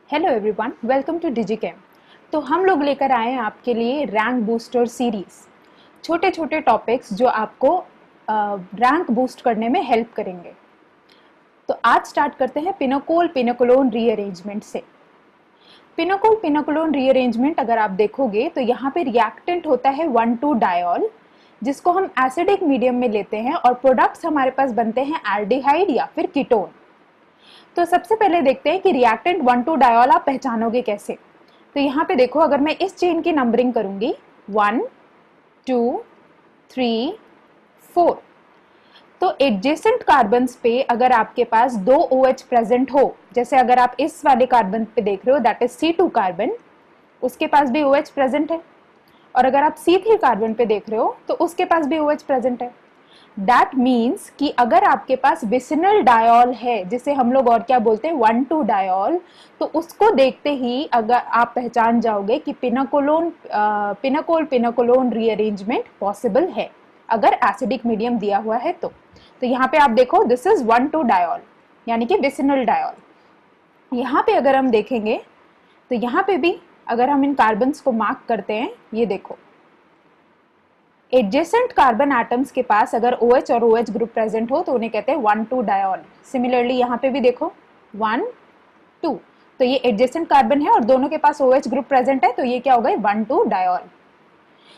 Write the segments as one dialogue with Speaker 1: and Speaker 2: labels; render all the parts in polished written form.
Speaker 1: Hello everyone, welcome to Digichem. तो हम लोग लेकर आए हैं आपके लिए रैंक बूस्टर सीरीज, छोटे छोटे टॉपिक्स जो आपको रैंक बूस्ट करने में हेल्प करेंगे। तो आज स्टार्ट करते हैं पिनोकोल पिनोकोलोन रीअरेंजमेंट से। पिनोकोल पिनोकोलोन रीअरेंजमेंट अगर आप देखोगे तो यहाँ पे रिएक्टेंट होता है 1,2 डायोल, जिसको हम एसिडिक मीडियम में लेते हैं और प्रोडक्ट्स हमारे पास बनते हैं एल्डिहाइड या फिर कीटोन। तो सबसे पहले देखते हैं कि रिएक्टेंट 1,2 डायोल आप पहचानोगे कैसे। तो यहाँ पे देखो, अगर मैं इस चेन की नंबरिंग करूंगी 1 2 3 4, तो एडजेसेंट कार्बन्स पे अगर आपके पास 2 OH प्रेजेंट हो, जैसे अगर आप इस वाले कार्बन पे देख रहे हो दैट इज C2 कार्बन, उसके पास भी OH प्रेजेंट है, और अगर आप C3 कार्बन पे देख रहे हो तो उसके पास भी OH प्रेजेंट है। दैट मीन्स कि अगर आपके पास विसिनल डायोल है, जिसे हम लोग और क्या बोलते हैं 1,2 डायोल, तो उसको देखते ही अगर आप पहचान जाओगे कि पिनोकोल पिनोकोलोन रीअरेंजमेंट पॉसिबल है अगर एसिडिक मीडियम दिया हुआ है तो यहाँ पे आप देखो दिस इज 1,2 डायोल यानी कि विसिनल डायोल। यहाँ पे अगर हम देखेंगे तो यहाँ पे भी अगर हम इन कार्बन्स को मार्क करते हैं, ये देखो एडजेसेंट कार्बन एटम्स के पास अगर OH और OH ग्रुप प्रेजेंट हो तो उन्हें कहते हैं 1,2 डायोल। सिमिलरली यहाँ पे भी देखो 1 2, तो ये एडजेसेंट कार्बन है और दोनों के पास OH ग्रुप प्रेजेंट है, तो ये क्या होगा 1,2 डायोल।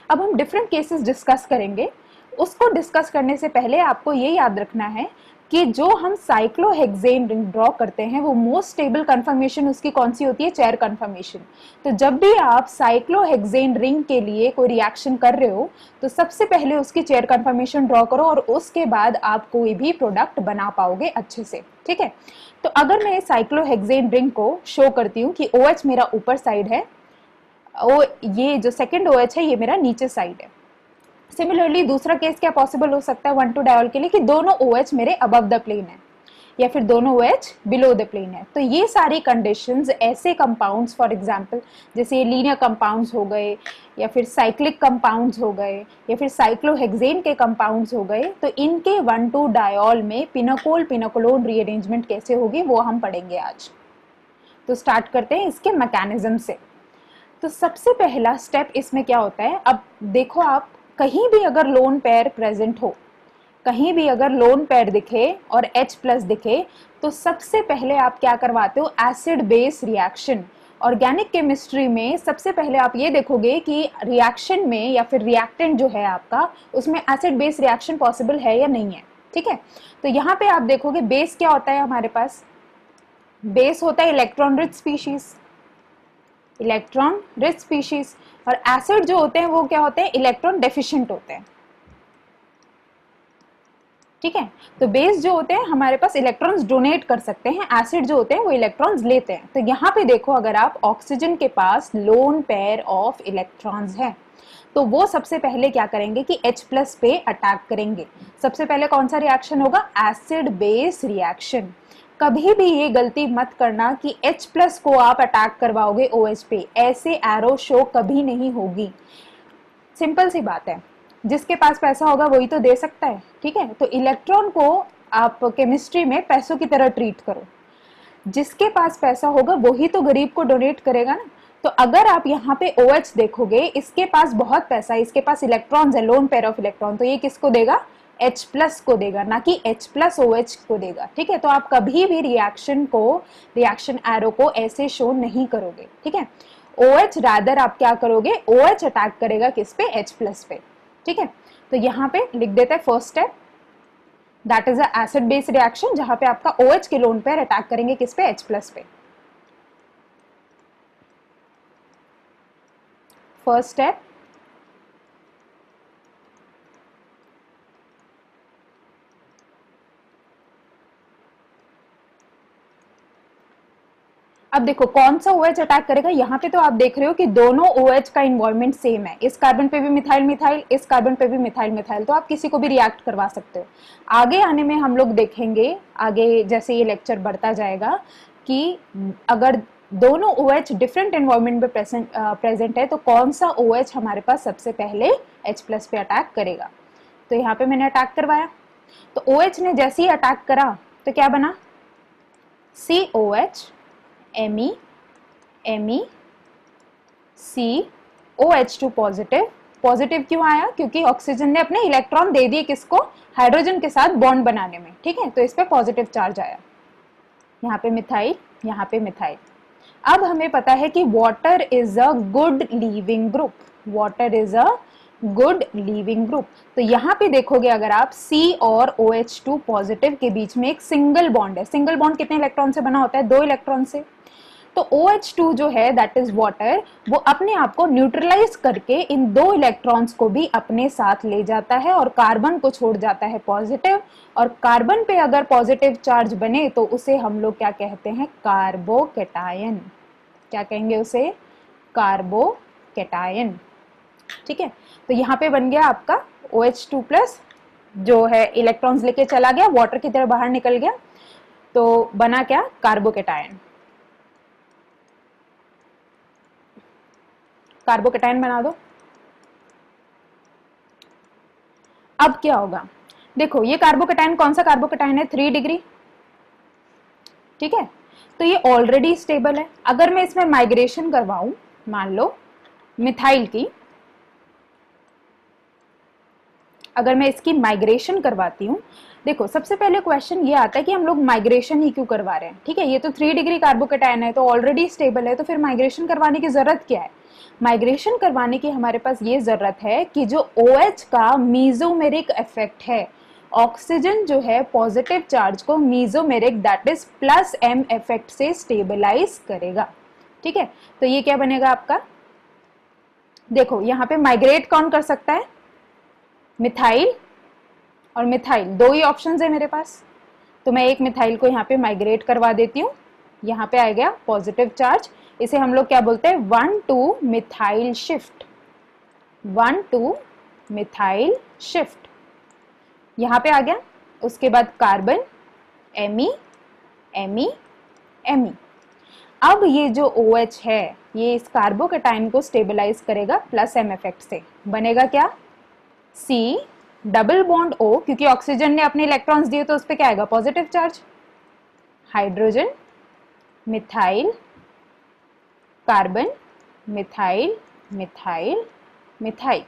Speaker 1: अब हम डिफरेंट केसेस डिस्कस करेंगे। उसको डिस्कस करने से पहले आपको ये याद रखना है कि जो हम साइक्लोहेक्सेन रिंग ड्रॉ करते हैं वो मोस्ट स्टेबल कन्फर्मेशन उसकी कौन सी होती है, चेयर कन्फर्मेशन। तो जब भी आप साइक्लोहेक्सेन रिंग के लिए कोई रिएक्शन कर रहे हो तो सबसे पहले उसकी चेयर कन्फर्मेशन ड्रॉ करो और उसके बाद आप कोई भी प्रोडक्ट बना पाओगे अच्छे से। ठीक है, तो अगर मैं साइक्लोहेक्सेन रिंग को शो करती हूँ कि OH मेरा ऊपर साइड है, ये जो सेकेंड OH है ये मेरा नीचे साइड है। सिमिलरली दूसरा केस क्या पॉसिबल हो सकता है 1,2 डायोल के लिए कि दोनों OH मेरे अबव द प्लेन है या फिर दोनों OH बिलो द प्लेन है। तो ये सारी कंडीशंस ऐसे कंपाउंड्स, फॉर एग्जांपल जैसे ये लीनियर कंपाउंड्स हो गए या फिर साइक्लिक कंपाउंड्स हो गए या फिर साइक्लोहेक्सेन के कंपाउंड्स हो गए, तो इनके 1,2 डायोल में पिनोकोल पिनोकोलोन रीअरेंजमेंट कैसे होगी वो हम पढ़ेंगे आज। तो स्टार्ट करते हैं इसके मैकेनिज्म से। तो सबसे पहला स्टेप इसमें क्या होता है, अब देखो आप कहीं भी अगर लोन पेयर प्रेजेंट हो, कहीं भी अगर लोन पेयर दिखे और H+ दिखे, तो सबसे पहले आप क्या करवाते हो, acid base reaction. Organic chemistry में सबसे पहले आप ये देखोगे कि रिएक्शन में या फिर रिएक्टेंट जो है आपका, उसमें एसिड बेस रिएक्शन पॉसिबल है या नहीं है। ठीक है, तो यहाँ पे आप देखोगे बेस क्या होता है हमारे पास, बेस होता है electron rich species, electron rich species, और एसिड जो होते हैं वो क्या होते हैं, इलेक्ट्रॉन डेफिशिएंट होते हैं। ठीक है, तो बेस जो होते हैं हमारे पास इलेक्ट्रॉन्स डोनेट कर सकते हैं, एसिड जो होते हैं वो इलेक्ट्रॉन्स लेते हैं। तो यहाँ पे देखो अगर आप ऑक्सीजन के पास लोन पेयर ऑफ इलेक्ट्रॉन्स है तो वो सबसे पहले क्या करेंगे कि H+ पे अटैक करेंगे। सबसे पहले कौन सा रिएक्शन होगा, एसिड बेस रिएक्शन। कभी भी ये गलती मत करना कि H+ को आप अटैक करवाओगे OH पे, ऐसे एरो शो कभी नहीं होगी। सिंपल सी बात है, जिसके पास पैसा होगा वही तो दे सकता है। ठीक है, तो इलेक्ट्रॉन को आप केमिस्ट्री में पैसों की तरह ट्रीट करो, जिसके पास पैसा होगा वही तो गरीब को डोनेट करेगा ना। तो अगर आप यहाँ पे OH देखोगे, इसके पास बहुत पैसा है, इसके पास इलेक्ट्रॉन्स है, लोन पेयर ऑफ इलेक्ट्रॉन, तो ये किसको देगा, H+ को देगा, ना कि H+ OH को देगा। ठीक है, तो आप कभी भी रिएक्शन एरो को ऐसे शो नहीं करोगे। ठीक है, OH रादर आप क्या करोगे, OH अटैक करेगा किस पे, H+ पे। ठीक है, तो यहाँ पे लिख देते हैं first step, that is a acid base reaction, जहां पे आपका OH के लोन पेयर अटैक करेंगे किस पे, H+ पे। फर्स्ट स्टेप, अब देखो कौन सा OH अटैक करेगा। यहाँ पे तो आप देख रहे हो कि दोनों OH का इन्वॉल्वमेंट सेम है, इस कार्बन पे भी मिथाइल मिथाइल, इस कार्बन पे भी मिथाइल मिथाइल, तो आप किसी को भी रिएक्ट करवा सकते हो। आगे आने में हम लोग देखेंगे, आगे जैसे ये लेक्चर बढ़ता जाएगा, कि अगर दोनों OH डिफरेंट इन्वॉल्वमेंट में प्रेजेंट है तो कौन सा OH हमारे पास सबसे पहले H+ पे अटैक करेगा। तो यहाँ पे मैंने अटैक करवाया, तो OH ने जैसे ही अटैक करा तो क्या बना, COH Me Me COH2 positive. Positive क्यों आया? क्योंकि ऑक्सीजन ने अपने इलेक्ट्रॉन दे दिए किसको? हाइड्रोजन के साथ बॉन्ड बनाने में, ठीक है, तो इस पे पॉजिटिव चार्ज आया। यहाँ पे मिथाइल, यहाँ पे मिथाइल। अब हमें पता है कि water is a good leaving group, water is a good leaving group. तो यहाँ पे देखोगे अगर आप C और OH2 पॉजिटिव के बीच में एक सिंगल बॉन्ड है। सिंगल बॉन्ड कितने इलेक्ट्रॉन से बना होता है? 2 इलेक्ट्रॉन से। तो OH2 जो है दैट इज वाटर, वो अपने आप को न्यूट्रलाइज करके इन 2 इलेक्ट्रॉन्स को भी अपने साथ ले जाता है और कार्बन को छोड़ जाता है पॉजिटिव। और कार्बन पे अगर पॉजिटिव चार्ज बने तो उसे हम लोग क्या कहते हैं? कार्बोकैटायन। क्या कहेंगे उसे? कार्बोकैटायन, ठीक है। तो यहाँ पे बन गया आपका OH2 प्लस, जो है इलेक्ट्रॉन्स लेके चला गया, वाटर की तरह बाहर निकल गया, तो बना क्या? कार्बोकैटायन। कार्बोकैटायन बना दो। अब क्या होगा? देखो ये कार्बोकैटायन कौन सा कार्बोकैटायन है? 3 डिग्री, ठीक है। तो ये ऑलरेडी स्टेबल है। अगर मैं इसमें माइग्रेशन करवाऊं, मान लो मिथाइल की, अगर मैं इसकी माइग्रेशन करवाती हूँ, देखो सबसे पहले क्वेश्चन ये आता है कि हम लोग माइग्रेशन ही क्यों करवा रहे हैं, ठीक है। ये तो 3 डिग्री कार्बोकैटायन है, तो ऑलरेडी स्टेबल है, तो फिर माइग्रेशन करवाने की जरूरत क्या है? माइग्रेशन करवाने की हमारे पास ये जरूरत है कि जो OH का मीजोमेरिक इफेक्ट है, ऑक्सीजन जो है पॉजिटिव चार्ज को mesomeric that is +m effect से स्टेबलाइज करेगा, ठीक है। तो ये क्या बनेगा आपका? देखो यहाँ पे माइग्रेट कौन कर सकता है? मिथाइल और मिथाइल, 2 ही ऑप्शंस है मेरे पास, तो मैं एक मिथाइल को यहाँ पे माइग्रेट करवा देती हूँ। यहाँ पे आ गया पॉजिटिव चार्ज, इसे हम लोग क्या बोलते हैं? 1,2 मिथाइल शिफ्ट, 1,2 मिथाइल शिफ्ट। यहाँ पे आ गया। उसके बाद कार्बन Me Me Me। अब ये जो OH है, ये इस कार्बोकैटायन को स्टेबलाइज करेगा +m इफेक्ट से। बनेगा क्या? C डबल बॉन्ड O, क्योंकि ऑक्सीजन ने अपने इलेक्ट्रॉन्स दिए तो उस पर क्या आएगा? Positive charge. Hydrogen, methyl, carbon, methyl, methyl, methyl,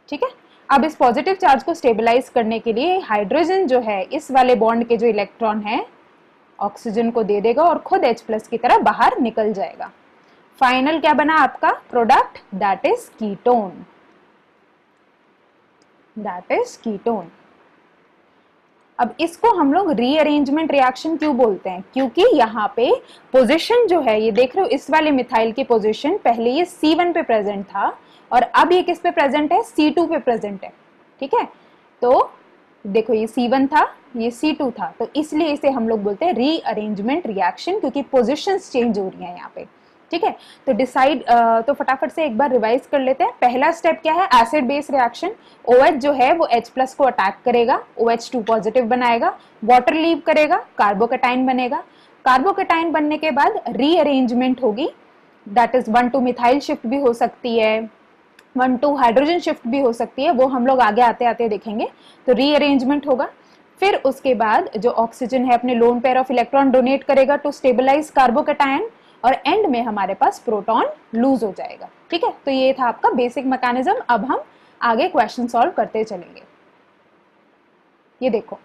Speaker 1: ठीक है। अब इस पॉजिटिव चार्ज को स्टेबलाइज करने के लिए हाइड्रोजन जो है इस वाले बॉन्ड के जो इलेक्ट्रॉन है ऑक्सीजन को दे देगा और खुद H+ की तरह बाहर निकल जाएगा। फाइनल क्या बना आपका product? That is ketone, that is ketone. अब इसको हम लोग रीअरेंजमेंट रिएक्शन क्यों बोलते हैं? क्योंकि यहाँ पे पोजीशन जो है, ये देख रहे हो इस वाले मिथाइल की पोजीशन, पहले ये C1 पे प्रेजेंट था और अब ये किस पे प्रेजेंट है? C2 पे प्रेजेंट है, ठीक है। तो देखो ये C1 था, ये C2 था, तो इसलिए इसे हम लोग बोलते हैं रीअरेंजमेंट रिएक्शन, क्योंकि पोजीशंस चेंज हो रही हैं यहाँ पे, ठीक है। तो डिसाइड, तो फटाफट से एक बार रिवाइज कर लेते हैं। पहला स्टेप क्या है? Acid base reaction. OH जो है वो H+ को अटैक करेगा, OH2 पॉजिटिव बनाएगा, वाटर लीव करेगा, कार्बोकैटायन बनेगा। कार्बोकैटायन बनने के बाद रीअरेंजमेंट होगी, दैट इज 1,2 मिथाइल शिफ्ट भी हो सकती है, 1,2 हाइड्रोजन शिफ्ट भी हो सकती है, वो हम लोग आगे आते आते देखेंगे। तो रीअरेंजमेंट होगा। फिर उसके बाद जो ऑक्सीजन है अपने lone pair of electron donate करेगा टू स्टेबलाइज कार्बोकैटायन, और एंड में हमारे पास प्रोटॉन लूज हो जाएगा, ठीक है। तो ये था आपका बेसिक मैकेनिज्म। अब हम आगे क्वेश्चन सॉल्व करते चलेंगे। ये देखो,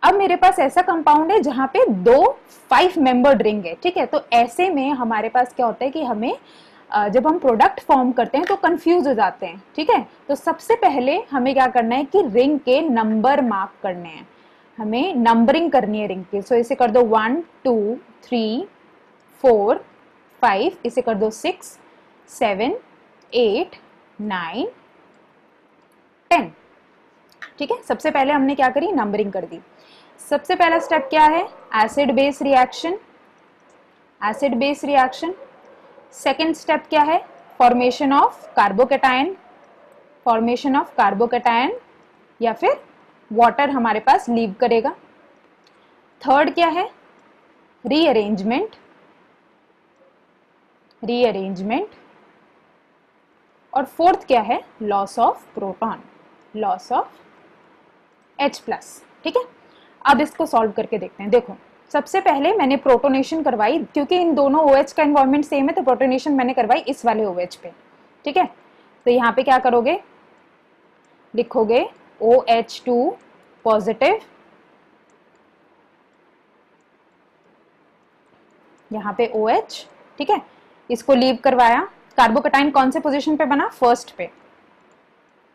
Speaker 1: अब मेरे पास ऐसा कंपाउंड है जहां पे 2 5 मेंबर्ड रिंग है, ठीक है। तो ऐसे में हमारे पास क्या होता है कि हमें जब हम प्रोडक्ट फॉर्म करते हैं तो कंफ्यूज हो जाते हैं, ठीक है। तो सबसे पहले हमें क्या करना है कि रिंग के नंबर मार्क करने हैं, हमें नंबरिंग करनी है रिंग की। सो इसे कर दो 1 2 3 4 5, इसे कर दो 6 7 8 9 10, ठीक है। सबसे पहले हमने क्या करी? नंबरिंग कर दी। सबसे पहला स्टेप क्या है? Acid base reaction, acid base reaction. Second step क्या है? Formation of carbocation, formation of carbocation या फिर वाटर हमारे पास लीव करेगा। थर्ड क्या है? Rearrangement, rearrangement. और फोर्थ क्या है? Loss of proton, loss of H+, ठीक है। अब इसको सॉल्व करके देखते हैं। देखो सबसे पहले मैंने प्रोटोनेशन करवाई, क्योंकि इन दोनों OH का एनवायरमेंट सेम है तो प्रोटोनेशन मैंने करवाई इस वाले OH पे, ठीक है। तो यहाँ पे क्या करोगे, लिखोगे OH2 पॉजिटिव, यहाँ पे OH, ठीक है, इसको लीव करवाया। कार्बोकेटाइन कौन से पोजीशन पे बना, फर्स्ट पे,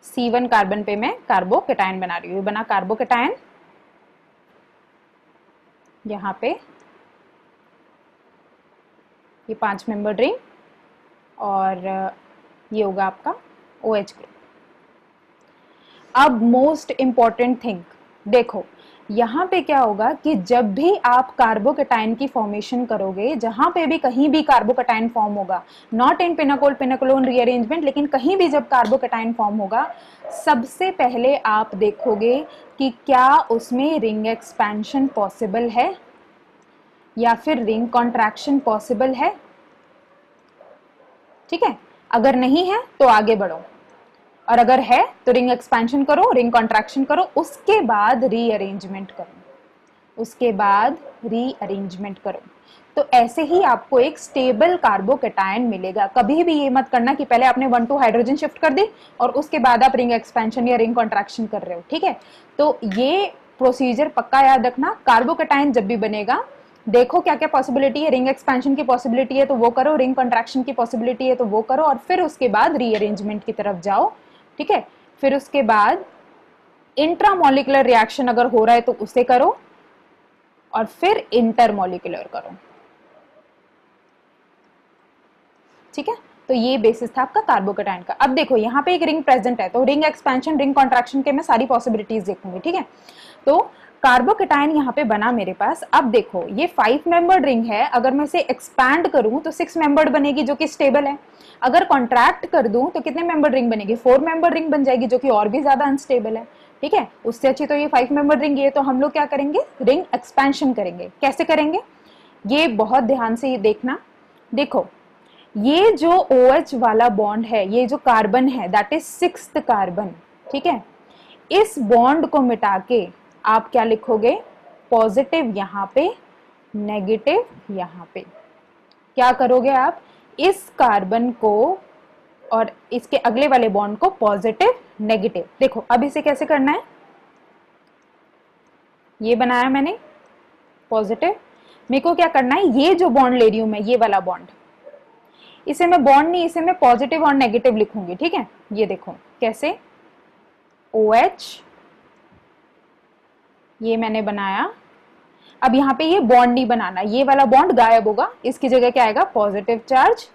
Speaker 1: C1 कार्बन पे मैं कार्बोकेटाइन बना रही हूँ, बना कार्बोकेटाइन यहाँ पे, ये 5 मेंबर रिंग, और ये होगा आपका OH ग्रुप। अब मोस्ट इंपॉर्टेंट थिंग देखो, यहाँ पे क्या होगा कि जब भी आप कार्बोकेटाइन की फॉर्मेशन करोगे, जहां पे भी कहीं भी कार्बोकेटाइन फॉर्म होगा, नॉट इन पिनाकोल पिनाकोलोन रीअरेंजमेंट, लेकिन कहीं भी जब कार्बोकेटाइन फॉर्म होगा, सबसे पहले आप देखोगे कि क्या उसमें रिंग एक्सपेंशन पॉसिबल है या फिर रिंग कॉन्ट्रैक्शन पॉसिबल है, ठीक है। अगर नहीं है तो आगे बढ़ो, और अगर है तो रिंग एक्सपेंशन करो, रिंग कॉन्ट्रैक्शन करो, उसके बाद रीअरेंजमेंट करो, उसके बाद रीअरेंजमेंट करो। तो ऐसे ही आपको एक स्टेबल कार्बोकेटायन मिलेगा। कभी भी ये मत करना कि पहले आपने 1 2 हाइड्रोजन शिफ्ट कर दी और उसके बाद आप रिंग एक्सपेंशन या रिंग कॉन्ट्रैक्शन कर रहे हो, ठीक है। तो ये प्रोसीजर पक्का याद रखना। कार्बोकेटायन जब भी बनेगा, देखो क्या क्या पॉसिबिलिटी है, रिंग एक्सपेंशन की पॉसिबिलिटी है तो वो करो, रिंग कॉन्ट्रैक्शन की पॉसिबिलिटी है तो वो करो, और फिर उसके बाद रीअरेंजमेंट की तरफ जाओ, ठीक है। फिर उसके बाद इंट्रामोलिकुलर रिएक्शन अगर हो रहा है तो उसे करो, और फिर इंटरमोलिकुलर करो, ठीक है। तो ये बेसिस था आपका कार्बोकेटायन का। अब देखो यहाँ पे एक रिंग प्रेजेंट है, तो रिंग एक्सपेंशन रिंग कॉन्ट्रैक्शन के मैं सारी पॉसिबिलिटीज देखूंगी, ठीक है। तो कार्बोकेटायन यहाँ पे बना मेरे पास। अब देखो ये 5 मेंबर्ड रिंग है, अगर मैं इसे एक्सपैंड करूं तो 6 मेंबर्ड बनेगी जो कि स्टेबल है। अगर कॉन्ट्रैक्ट कर दूं तो कितने मेंबर्ड रिंग बनेगी, 4 मेंबर्ड रिंग बन जाएगी जो कि और भी ज्यादा अनस्टेबल है, ठीक है। उससे अच्छी तो ये 5 मेंबर्ड रिंग है, तो हम लोग क्या करेंगे, रिंग एक्सपेंशन करेंगे। कैसे करेंगे ये बहुत ध्यान से ये देखना। देखो ये जो OH वाला बॉन्ड है, ये जो कार्बन है दैट इज 6th कार्बन, ठीक है। इस बॉन्ड को मिटा के आप क्या लिखोगे, पॉजिटिव यहाँ पे, नेगेटिव यहाँ पे। क्या करोगे आप, इस कार्बन को और इसके अगले वाले बॉन्ड को पॉजिटिव नेगेटिव। देखो अब इसे कैसे करना है, ये बनाया मैंने पॉजिटिव, मेरे को क्या करना है, ये जो बॉन्ड ले रही हूं मैं, ये वाला बॉन्ड, इसे मैं बॉन्ड नहीं, इसे मैं पॉजिटिव और नेगेटिव लिखूंगी, ठीक है। ये देखो कैसे, OH ये मैंने बनाया। अब यहाँ पे ये बॉन्ड नहीं बनाना, ये वाला बॉन्ड गायब होगा, इसकी जगह क्या आएगा, पॉजिटिव चार्ज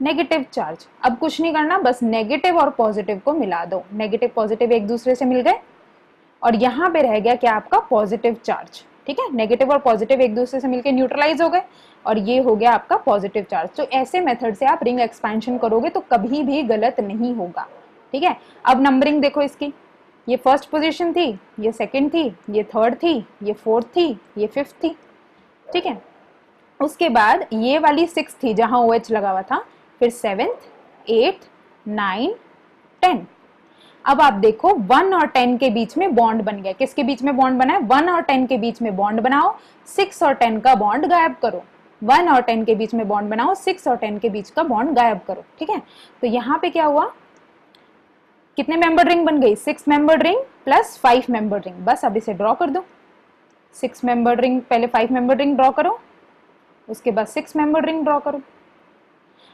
Speaker 1: नेगेटिव चार्ज। अब कुछ नहीं करना, बस नेगेटिव और पॉजिटिव को मिला दो, नेगेटिव पॉजिटिव एक दूसरे से मिल गए, और यहाँ पे रह गया क्या आपका पॉजिटिव चार्ज, ठीक है। नेगेटिव और पॉजिटिव एक दूसरे से मिलकर न्यूट्रलाइज हो गए, और ये हो गया आपका पॉजिटिव चार्ज। तो ऐसे मेथड से आप रिंग एक्सपेंशन करोगे तो कभी भी गलत नहीं होगा, ठीक है। अब नंबरिंग देखो इसकी, ये फर्स्ट पोजीशन थी, ये सेकंड थी, ये थर्ड थी, ये फोर्थ थी, ये फिफ्थ थी, ठीक है। उसके बाद ये वाली 6 थी जहां OH लगा हुआ था, फिर 7th 8th 9 10। अब आप देखो 1 और 10 के बीच में बॉन्ड बन गया। किसके बीच में बॉन्ड बना है, 1 और 10 के बीच में बॉन्ड बनाओ, 6 और 10 का बॉन्ड गायब करो। 1 और 10 के बीच में बॉन्ड बनाओ, 6 और 10 के बीच का बॉन्ड गायब करो, ठीक है। तो यहाँ पे क्या हुआ, कितने मेंबर रिंग बन गई, 6 member ring plus 5 member ring. बस अब इसे ड्रॉ कर दो, 6 मेंबर रिंग, पहले 5 मेंबर रिंग ड्रॉ करो, उसके बाद 6 मेंबर रिंग ड्रॉ करो।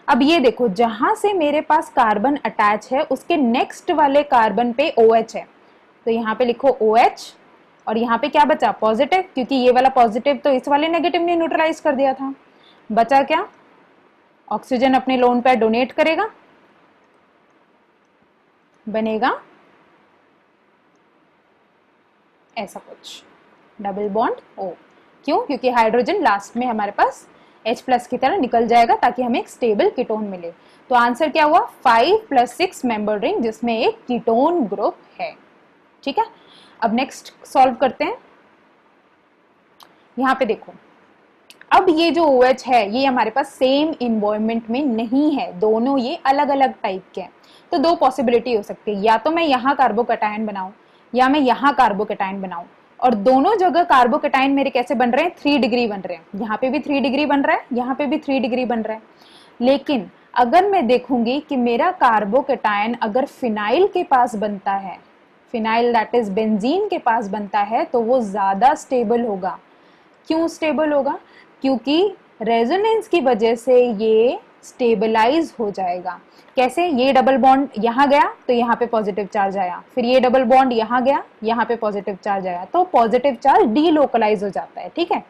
Speaker 1: अब ये देखो जहां से मेरे पास कार्बन अटैच है उसके नेक्स्ट वाले कार्बन पे OH है, तो यहाँ पे लिखो OH, और यहाँ पे क्या बचा, पॉजिटिव, क्योंकि ये वाला पॉजिटिव तो इस वाले नेगेटिव ने न्यूट्रलाइज कर दिया था। बचा क्या, ऑक्सीजन अपने लोन पेयर डोनेट करेगा, बनेगा ऐसा कुछ डबल बॉन्ड O। क्यों, क्योंकि हाइड्रोजन लास्ट में हमारे पास H+ की तरह निकल जाएगा ताकि हमें एक स्टेबल कीटोन मिले। तो आंसर क्या हुआ, 5 + 6 मेंबर रिंग जिसमें एक कीटोन ग्रुप है, ठीक है। अब नेक्स्ट सॉल्व करते हैं। यहाँ पे देखो, अब ये जो OH है ये हमारे पास सेम इन्वायरमेंट में नहीं है, दोनों ये अलग अलग टाइप के हैं। तो दो पॉसिबिलिटी हो सकती है, या तो मैं यहाँ कार्बोकेटायन बनाऊं या मैं यहाँ कार्बोकेटायन बनाऊं। और दोनों जगह कार्बोकेटाइन मेरे कैसे बन रहे हैं, 3 डिग्री बन रहे हैं। यहाँ पे भी 3 डिग्री बन रहा है, यहाँ पे भी 3 डिग्री बन रहा है। लेकिन अगर मैं देखूंगी कि मेरा कार्बोकेटाइन अगर फिनाइल के पास बनता है, फिनाइल दैट इज बेंजीन के पास बनता है, तो वो ज्यादा स्टेबल होगा। क्यों स्टेबल होगा? क्योंकि रेजोनेंस की वजह से ये स्टेबलाइज हो जाएगा। कैसे? ये डबल बॉन्ड यहाँ गया तो यहाँ पे पॉजिटिव चार्ज आया, फिर ये डबल बॉन्ड यहाँ गया, यहाँ पे पॉजिटिव चार्ज आया, तो पॉजिटिव चार्ज डीलोकलाइज हो जाता है। ठीक है,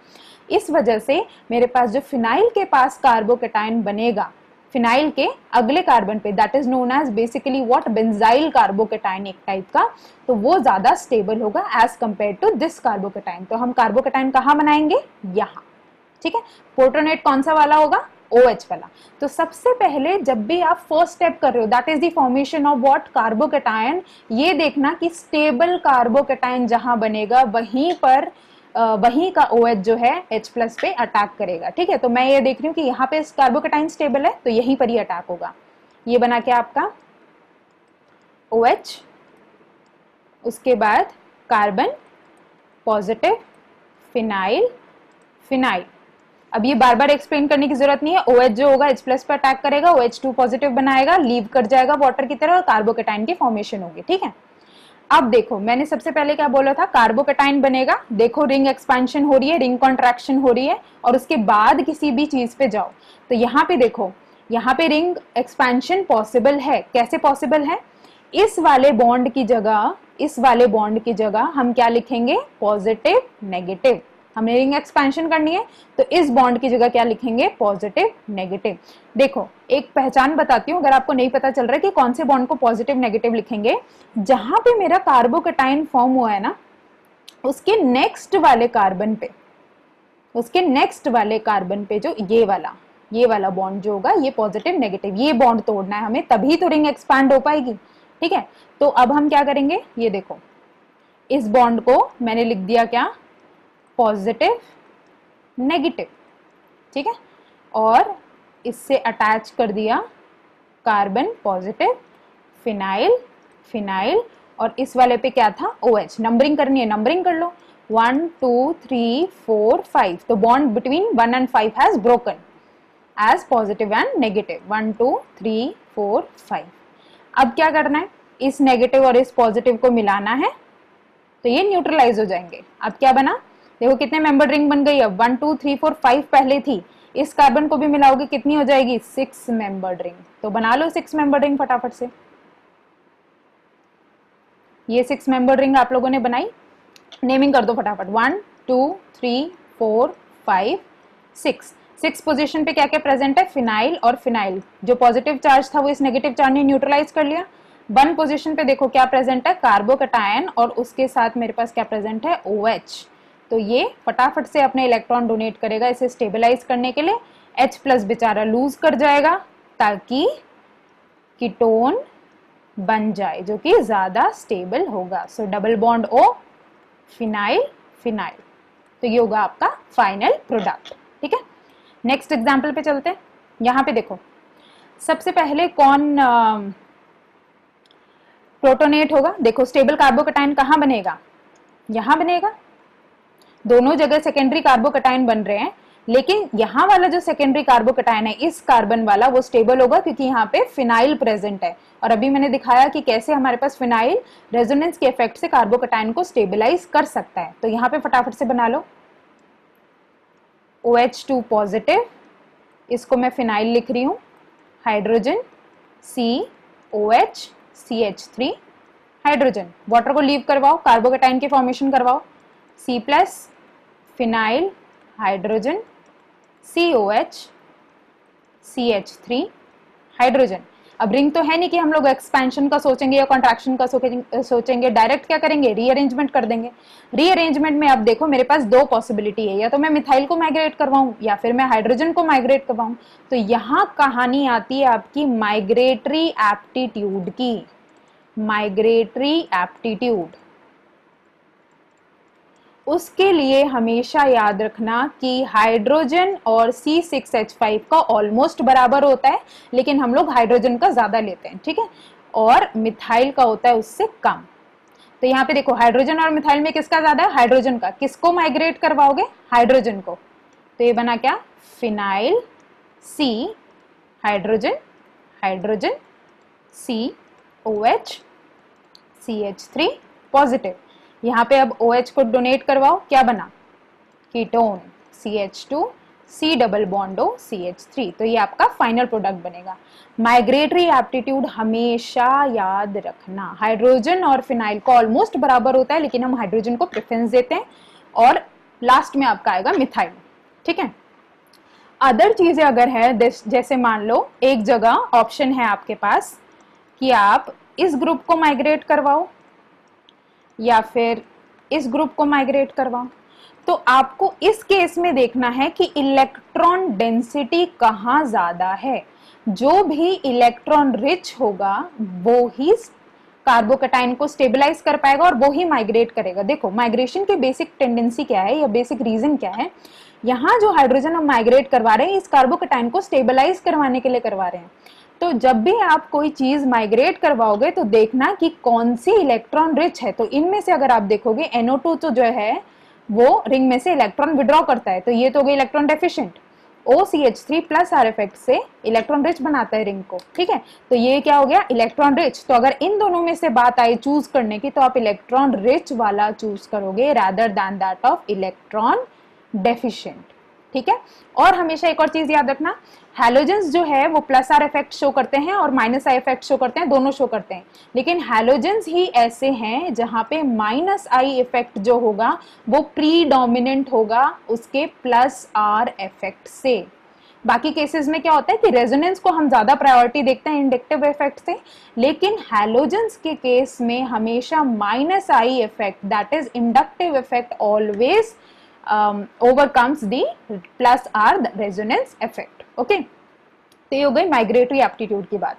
Speaker 1: इस वजह से मेरे पास जो फिनाइल के पास कार्बोकेटाइन बनेगा, फिनाइल के अगले कार्बन पे, that is known as basically what, benzyl carbocation एक टाइप का, तो वो ज्यादा स्टेबल होगा as compare to this carbocation. तो हम कार्बोकेटाइन कहाँ बनाएंगे? यहाँ। ठीक है, प्रोटोनेट कौन सा वाला होगा? OH वाला। तो सबसे पहले जब भी आप फर्स्ट स्टेप कर रहे हो, that is the formation of what, carbocation, ये देखना कि स्टेबल कार्बोकेटाइन जहां बनेगा वहीं पर वहीं का OH जो है H+ पे अटैक करेगा। ठीक है, तो मैं ये देख रही हूँ कि यहाँ पे कार्बोकेटाइन स्टेबल है तो यहीं पर ही अटैक होगा। ये बना क्या आपका OH, उसके बाद कार्बन पॉजिटिव, फिनाइल, फिनाइल। अब ये बार बार एक्सप्लेन करने की जरूरत नहीं है। OH जो होगा H+ पे अटैक करेगा, OH2 पॉजिटिव बनाएगा, लीव कर जाएगा वाटर की तरह और कार्बोकेटाइन की फॉर्मेशन होगी। ठीक है, अब देखो मैंने सबसे पहले क्या बोला था, कार्बोकेटाइन बनेगा। देखो रिंग एक्सपेंशन हो रही है, रिंग कॉन्ट्रैक्शन हो रही है, और उसके बाद किसी भी चीज पे जाओ तो यहाँ पे देखो, यहाँ पे रिंग एक्सपेंशन पॉसिबल है। कैसे पॉसिबल है? इस वाले बॉन्ड की जगह, इस वाले बॉन्ड की जगह हम क्या लिखेंगे? Positive negative. हमने रिंग एक्सपेंशन करनी है तो इस बॉन्ड की जगह क्या लिखेंगे? Positive negative. देखो एक पहचान बताती हूँ, अगर आपको नहीं पता चल रहा है कि कौन से बॉन्ड को पॉजिटिव नेगेटिव लिखेंगे, जहां पे मेरा कार्बोकेटाइन फॉर्म हुआ है ना, उसके नेक्स्ट वाले कार्बन पे, उसके नेक्स्ट वाले कार्बन पे जो ये वाला बॉन्ड जो होगा, ये पॉजिटिव नेगेटिव, ये बॉन्ड तोड़ना है हमें, तभी तो रिंग एक्सपैंड हो पाएगी। ठीक है, तो अब हम क्या करेंगे, ये देखो इस बॉन्ड को मैंने लिख दिया क्या? Positive negative. ठीक है, और इससे अटैच कर दिया कार्बन पॉजिटिव, फिनाइल, फिनाइल, और इस वाले पे क्या था? OH। नंबरिंग करनी है, नंबरिंग कर लो, 1 2 3 4 5। तो bond between 1 and 5 has broken as positive and negative, 1 2 3 4 5। अब क्या करना है? इस नेगेटिव और इस पॉजिटिव को मिलाना है तो ये न्यूट्रलाइज हो जाएंगे। अब क्या बना? देखो कितने मेंबर रिंग बन गई। अब 1 2 3 4 5 पहले थी, इस कार्बन को भी मिलाओगे कितनी हो जाएगी? 6 मेंबर्ड रिंग। तो बना लो 6 मेंबर्ड रिंग फटाफट से। ये 6 मेंबर्ड रिंग आप लोगों ने बनाई, नेमिंग कर दो फटाफट। 1 2 3 4 5 6। 6 पोजीशन पे क्या क्या प्रेजेंट है? फिनाइल और फिनाइल। जो पॉजिटिव चार्ज था वो इस नेगेटिव चार्ज ने न्यूट्रलाइज कर लिया। 1 पोजीशन पे देखो क्या प्रेजेंट है? कार्बोकेटाइन, और उसके साथ मेरे पास क्या प्रेजेंट है? OH। तो ये फटाफट से अपने इलेक्ट्रॉन डोनेट करेगा इसे स्टेबलाइज करने के लिए। H+ बेचारा लूज कर जाएगा ताकि कीटोन बन जाए जो कि ज्यादा स्टेबल होगा। सो double bond O, phenyl, phenyl. तो ये होगा आपका फाइनल प्रोडक्ट। ठीक है, नेक्स्ट एग्जाम्पल पे चलते हैं। यहां पे देखो सबसे पहले कौन प्रोटोनेट होगा? देखो स्टेबल कार्बोकेटाइन कहां बनेगा? यहां बनेगा। दोनों जगह सेकेंडरी कार्बोकेटाइन बन रहे हैं, लेकिन यहाँ वाला जो सेकेंडरी कार्बोकेटाइन है, इस कार्बन वाला, वो स्टेबल होगा क्योंकि यहाँ पे फिनाइल प्रेजेंट है। और अभी मैंने दिखाया कि कैसे हमारे पास फिनाइल रेजोनेंस के इफेक्ट से कार्बोकेटाइन को स्टेबलाइज कर सकता है। तो यहाँ पे फटाफट से बना लो, OH2 पॉजिटिव, इसको मैं फिनाइल लिख रही हूँ, hydrogen COH CH3, hydrogen, water को लीव करवाओ, कार्बोकेटाइन की फॉर्मेशन करवाओ, C+, phenyl, hydrogen, COH CH3, hydrogen. अब रिंग तो है नहीं कि हम लोग एक्सपेंशन का सोचेंगे या कॉन्ट्रैक्शन का सोचेंगे, डायरेक्ट क्या करेंगे? रीअरेंजमेंट कर देंगे। रीअरेंजमेंट में अब देखो मेरे पास 2 पॉसिबिलिटी है, या तो मैं मिथाइल को माइग्रेट करवाऊं या फिर मैं हाइड्रोजन को माइग्रेट करवाऊं। तो यहाँ कहानी आती है आपकी माइग्रेटरी एप्टीट्यूड की। माइग्रेटरी एप्टीट्यूड, उसके लिए हमेशा याद रखना कि हाइड्रोजन और C6H5 का ऑलमोस्ट बराबर होता है, लेकिन हम लोग हाइड्रोजन का ज्यादा लेते हैं। ठीक है, और मिथाइल का होता है उससे कम। तो यहाँ पे देखो हाइड्रोजन और मिथाइल में किसका ज्यादा है, हाइड्रोजन का। किसको माइग्रेट करवाओगे, हाइड्रोजन को। तो ये बना क्या, phenyl C hydrogen, hydrogen C OH CH3 positive. यहाँ पे अब OH को डोनेट करवाओ, क्या बना, ketone CH2 C double bond O CH3। तो ये आपका फाइनल प्रोडक्ट बनेगा। माइग्रेटरी एप्टीट्यूड हमेशा याद रखना, हाइड्रोजन और फिनाइल को ऑलमोस्ट बराबर होता है, लेकिन हम हाइड्रोजन को प्रेफरेंस देते हैं, और लास्ट में आपका आएगा मिथाइल। ठीक है। अदर चीजें अगर है, जैसे मान लो एक जगह ऑप्शन है आपके पास कि आप इस ग्रुप को माइग्रेट करवाओ या फिर इस ग्रुप को माइग्रेट करवाओ, तो आपको इस केस में देखना है कि इलेक्ट्रॉन डेंसिटी कहाँ ज्यादा है। जो भी इलेक्ट्रॉन रिच होगा वो ही कार्बोकैटायन को स्टेबलाइज कर पाएगा और वो ही माइग्रेट करेगा। देखो माइग्रेशन की बेसिक टेंडेंसी क्या है या बेसिक रीजन क्या है, यहाँ जो हाइड्रोजन हम माइग्रेट करवा रहे हैं इस कार्बोकैटायन को स्टेबलाइज करवाने के लिए करवा रहे हैं। तो जब भी आप कोई चीज माइग्रेट करवाओगे तो देखना कि कौन सी इलेक्ट्रॉन रिच है। तो इनमें से अगर आप देखोगे NO2 तो जो है वो रिंग में से इलेक्ट्रॉन विड्रॉ करता है, तो ये तो हो गई electron deficient. OCH3 plus are effect से इलेक्ट्रॉन रिच बनाता है रिंग को। ठीक है, तो ये क्या हो गया, इलेक्ट्रॉन रिच। तो अगर इन दोनों में से बात आई चूज करने की तो आप इलेक्ट्रॉन रिच वाला चूज करोगे rather than that of electron deficient. ठीक है। और हमेशा एक और चीज याद रखना, हैलोजेंस जो है वो प्लस आर इफेक्ट शो करते हैं और माइनस आई इफेक्ट शो करते हैं, दोनों शो करते हैं, लेकिन हैलोजेंस ही ऐसे हैं जहां पे माइनस आई इफेक्ट जो होगा वो प्रीडोमिनेंट होगा उसके प्लस आर इफेक्ट से। बाकी केसेस में क्या होता है कि रेजोनेंस को हम ज्यादा प्रायोरिटी देखते हैं इंडक्टिव इफेक्ट से, लेकिन हैलोजेंस के केस में हमेशा minus I effect that is inductive effect always overcomes the plus R resonance effect। Okay, तो ये हो गई माइग्रेटरी एप्टीट्यूड की बात।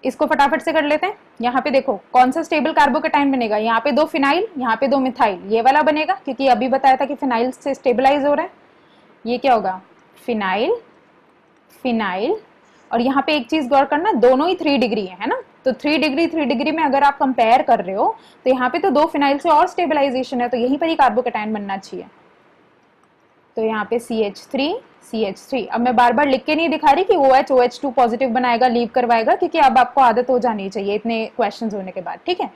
Speaker 1: इसको फटाफट से कर लेते हैं। यहाँ पे देखो कौन सा स्टेबल कार्बोकैटायन बनेगा, यहाँ पे 2 फिनाइल, यहाँ पे 2 मिथाइल, ये वाला बनेगा क्योंकि अभी बताया था कि फिनाइल से स्टेबलाइज हो रहा है। ये क्या होगा, फिनाइल फिनाइल, और यहाँ पे एक चीज गौर करना, दोनों ही 3 डिग्री है ना, तो 3 डिग्री में अगर आप कंपेयर कर रहे हो तो यहाँ पे तो 2 फिनाइल से और स्टेबलाइजेशन है, तो यहीं पर ही कार्बोकैटायन बनना चाहिए। तो यहाँ पे CH3। अब मैं बार बार लिख के नहीं दिखा रही कि OH OH2 पॉजिटिव बनाएगा, लीव करवाएगा, क्योंकि अब आपको आदत हो जानी चाहिए इतने क्वेश्चंस होने के बाद। ठीक है,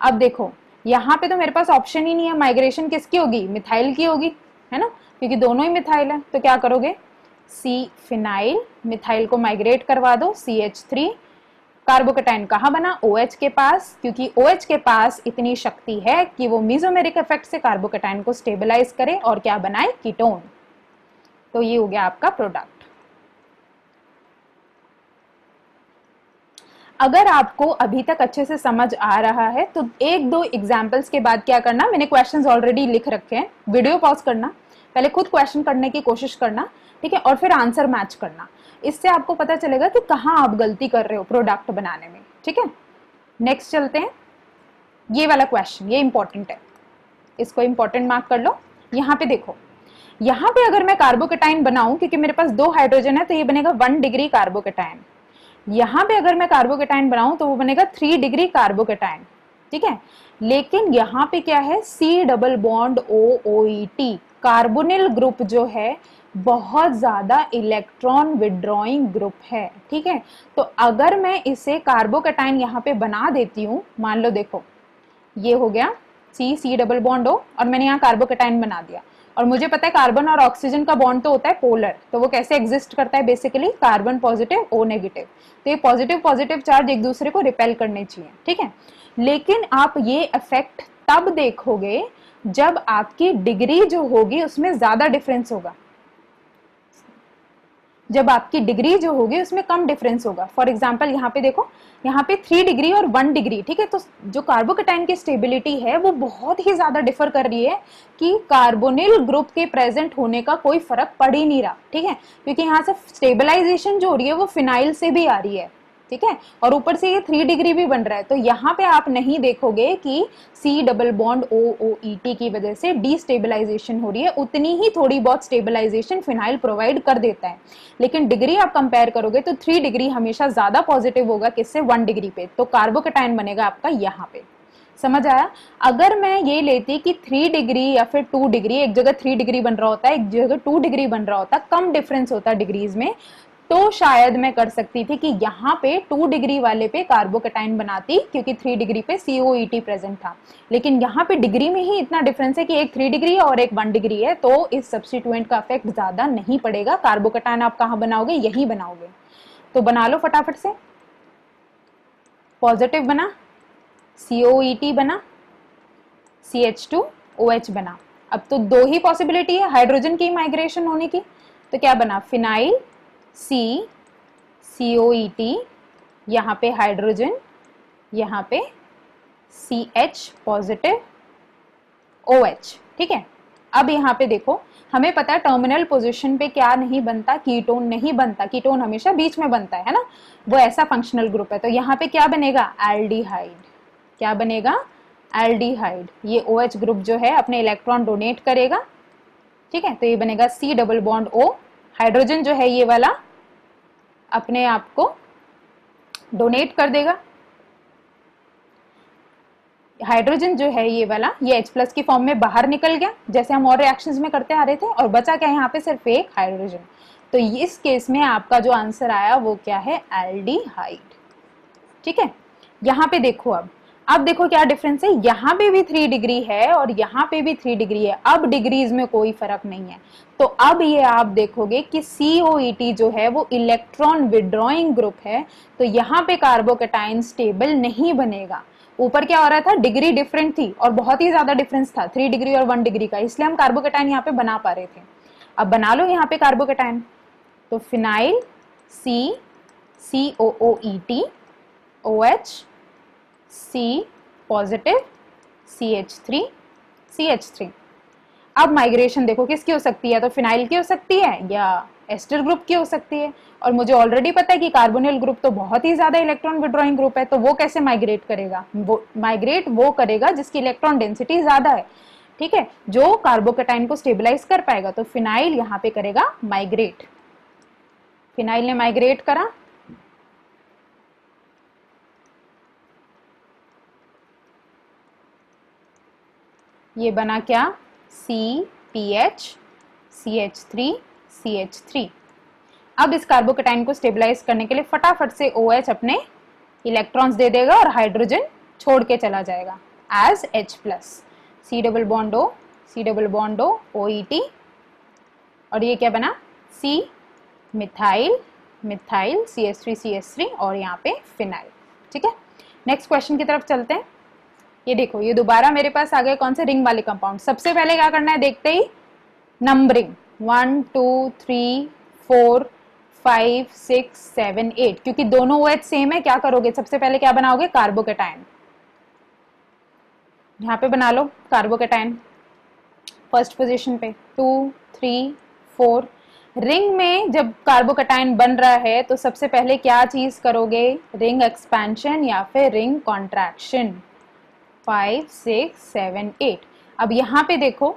Speaker 1: अब देखो यहाँ पे तो मेरे पास ऑप्शन ही नहीं है, माइग्रेशन किसकी होगी, मिथाइल की होगी, है ना, क्योंकि दोनों ही मिथाइल है। तो क्या करोगे, C फिनाइल, मिथाइल को माइग्रेट करवा दो, CH3, कार्बोकैटायन कहाँ बना, OH के पास, क्योंकि OH के पास इतनी शक्ति है कि वो मेसोमेरिक इफेक्ट से कार्बोकैटायन को स्टेबलाइज करे और क्या बनाए, कीटोन। तो ये हो गया आपका प्रोडक्ट। अगर आपको अभी तक अच्छे से समझ आ रहा है तो 1-2 एग्जाम्पल्स के बाद क्या करना, मैंने क्वेश्चंस ऑलरेडी लिख रखे हैं, वीडियो पॉज करना, पहले खुद क्वेश्चन करने की कोशिश करना, ठीक है, और फिर आंसर मैच करना। इससे आपको पता चलेगा कि कहाँ आप गलती कर रहे हो प्रोडक्ट बनाने में। ठीक है, नेक्स्ट चलते हैं। ये वाला क्वेश्चन ये इंपॉर्टेंट है, इसको इंपॉर्टेंट मार्क कर लो। यहाँ पे देखो, यहाँ पे अगर मैं कार्बोकैटायन बनाऊं, क्योंकि मेरे पास 2 हाइड्रोजन है तो ये बनेगा 1 डिग्री कार्बोकैटायन। यहाँ पे अगर मैं कार्बोकैटायन बनाऊं तो वो बनेगा 3 डिग्री कार्बोकैटायन। ठीक है, लेकिन यहाँ पे क्या है, C double bond OOET, carbonyl group जो है बहुत ज्यादा इलेक्ट्रॉन विड्रॉइंग ग्रुप है। ठीक है, तो अगर मैं इसे कार्बोकैटायन यहाँ पे बना देती हूँ, मान लो देखो ये हो गया C डबल बॉन्ड O, और मैंने यहाँ कार्बोकैटायन बना दिया, और मुझे पता है कार्बन और ऑक्सीजन का बॉन्ड तो होता है पोलर, तो वो कैसे एग्जिस्ट करता है, basically carbon positive O negative, तो ये पॉजिटिव पॉजिटिव चार्ज एक दूसरे को रिपेल करने चाहिए। ठीक है, लेकिन आप ये इफेक्ट तब देखोगे जब आपकी डिग्री जो होगी उसमें ज्यादा डिफरेंस होगा, जब आपकी डिग्री जो होगी उसमें कम डिफरेंस होगा। फॉर एग्जांपल यहाँ पे देखो, यहाँ पे 3 डिग्री और 1 डिग्री, ठीक है, तो जो कार्बोकैटायन की स्टेबिलिटी है वो बहुत ही ज्यादा डिफर कर रही है कि कार्बोनिल ग्रुप के प्रेजेंट होने का कोई फर्क पड़ ही नहीं रहा। ठीक है, क्योंकि यहाँ से स्टेबलाइजेशन जो हो रही है वो फिनाइल से भी आ रही है। ठीक है, और ऊपर से ये 3 डिग्री भी बन रहा है, तो यहाँ पे आप नहीं देखोगे कि C डबल बॉन्ड OOET की वजह से डीस्टेबलाइजेशन हो रही है, उतनी ही थोड़ी बहुत स्टेबलाइजेशन फिनाइल प्रोवाइड कर देता है। लेकिन डिग्री आप कंपेयर करोगे तो 3 डिग्री हमेशा ज्यादा पॉजिटिव होगा किससे, 1 डिग्री पे, तो कार्बोकैटायन बनेगा आपका यहाँ पे। समझ आया? अगर मैं ये लेती कि 3 डिग्री या फिर 2 डिग्री, एक जगह 3 डिग्री बन रहा होता है, एक जगह 2 डिग्री बन रहा होता, कम डिफरेंस होता डिग्रीज में, तो शायद मैं कर सकती थी कि यहाँ पे 2 डिग्री वाले पे कार्बोकेटाइन बनाती, क्योंकि 3 डिग्री पे COET प्रेजेंट था। लेकिन यहाँ पे डिग्री में ही इतना डिफरेंस है कि एक 3 डिग्री है और एक 1 डिग्री है, तो इस सब्स्टिट्यूएंट का इफेक्ट ज्यादा नहीं पड़ेगा। कार्बोकेटाइन आप कहाँ बनाओगे? यही बनाओगे। तो बना लो फटाफट से। पॉजिटिव बना, COET बना, CH2OH बना। अब तो 2 ही पॉसिबिलिटी है हाइड्रोजन की माइग्रेशन होने की। तो क्या बना? फिनाइल COET, यहाँ पे हाइड्रोजन, यहाँ पे CH पॉजिटिव OH। ठीक है, अब यहाँ पे देखो, हमें पता है टर्मिनल पोजीशन पे क्या नहीं बनता? कीटोन नहीं बनता। कीटोन हमेशा बीच में बनता है ना, वो ऐसा फंक्शनल ग्रुप है। तो यहाँ पे क्या बनेगा? एल्डिहाइड। क्या बनेगा? एल्डिहाइड। ये OH ग्रुप जो है अपने इलेक्ट्रॉन डोनेट करेगा। ठीक है, तो ये बनेगा C double bond O। Hydrogen जो है ये वाला अपने आप को डोनेट कर देगा। हाइड्रोजन जो है ये वाला, ये H+ की फॉर्म में बाहर निकल गया, जैसे हम और रिएक्शंस में करते आ रहे थे, और बचा क्या यहाँ पे? सिर्फ एक हाइड्रोजन। तो इस केस में आपका जो आंसर आया वो क्या है? एल्डिहाइड। ठीक है, यहाँ पे देखो, अब देखो क्या डिफरेंस है। यहाँ पे भी 3 डिग्री है और यहाँ पे भी 3 डिग्री है। अब डिग्रीज में कोई फर्क नहीं है। तो अब ये आप देखोगे कि COET जो है वो इलेक्ट्रॉन विड्रॉइंग ग्रुप है, तो यहाँ पे कार्बोकेटाइन स्टेबल नहीं बनेगा। ऊपर क्या हो रहा था? डिग्री डिफरेंट थी और बहुत ही ज्यादा डिफरेंस था, 3 डिग्री और 1 डिग्री का, इसलिए हम कार्बोकेटाइन यहाँ पे बना पा रहे थे। अब बना लो यहाँ पे कार्बोकेटाइन। तो phenyl COOET OH C positive CH3। अब माइग्रेशन देखो किसकी हो सकती है? तो फिनाइल की हो सकती है या एस्टर ग्रुप की हो सकती है। और मुझे ऑलरेडी पता है कि कार्बोनिल ग्रुप तो बहुत ही ज्यादा इलेक्ट्रॉन विड्रॉइंग ग्रुप है, तो वो कैसे माइग्रेट करेगा? वो करेगा जिसकी इलेक्ट्रॉन डेंसिटी ज्यादा है। ठीक है, जो कार्बोकेटाइन को स्टेबलाइज कर पाएगा। तो फिनाइल यहाँ पे करेगा माइग्रेट। फिनाइल ने माइग्रेट करा, ये बना क्या? CPH CH3। अब इस कार्बोकेटाइन को स्टेबलाइज करने के लिए फटाफट से OH अपने इलेक्ट्रॉन्स दे देगा और हाइड्रोजन छोड़ के चला जाएगा as H+। C double bond O OET, और ये क्या बना? C मिथाइल CH3 और यहाँ पे फिनाइल। ठीक है, नेक्स्ट क्वेश्चन की तरफ चलते हैं। ये देखो, ये दोबारा मेरे पास आ गए कौन से? रिंग वाले कंपाउंड। सबसे पहले क्या करना है? देखते ही नंबरिंग 1 2 3 4 5 6 7 8, क्योंकि दोनों OH सेम है। क्या करोगे? सबसे पहले क्या बनाओगे? कार्बोकेटाइन। यहाँ पे बना लो कार्बोकेटाइन फर्स्ट पोजीशन पे। 2 3 4। रिंग में जब कार्बोकेटाइन बन रहा है तो सबसे पहले क्या चीज करोगे? रिंग एक्सपेंशन या फिर रिंग कॉन्ट्रैक्शन। 5 6 7 8। अब यहाँ पे देखो,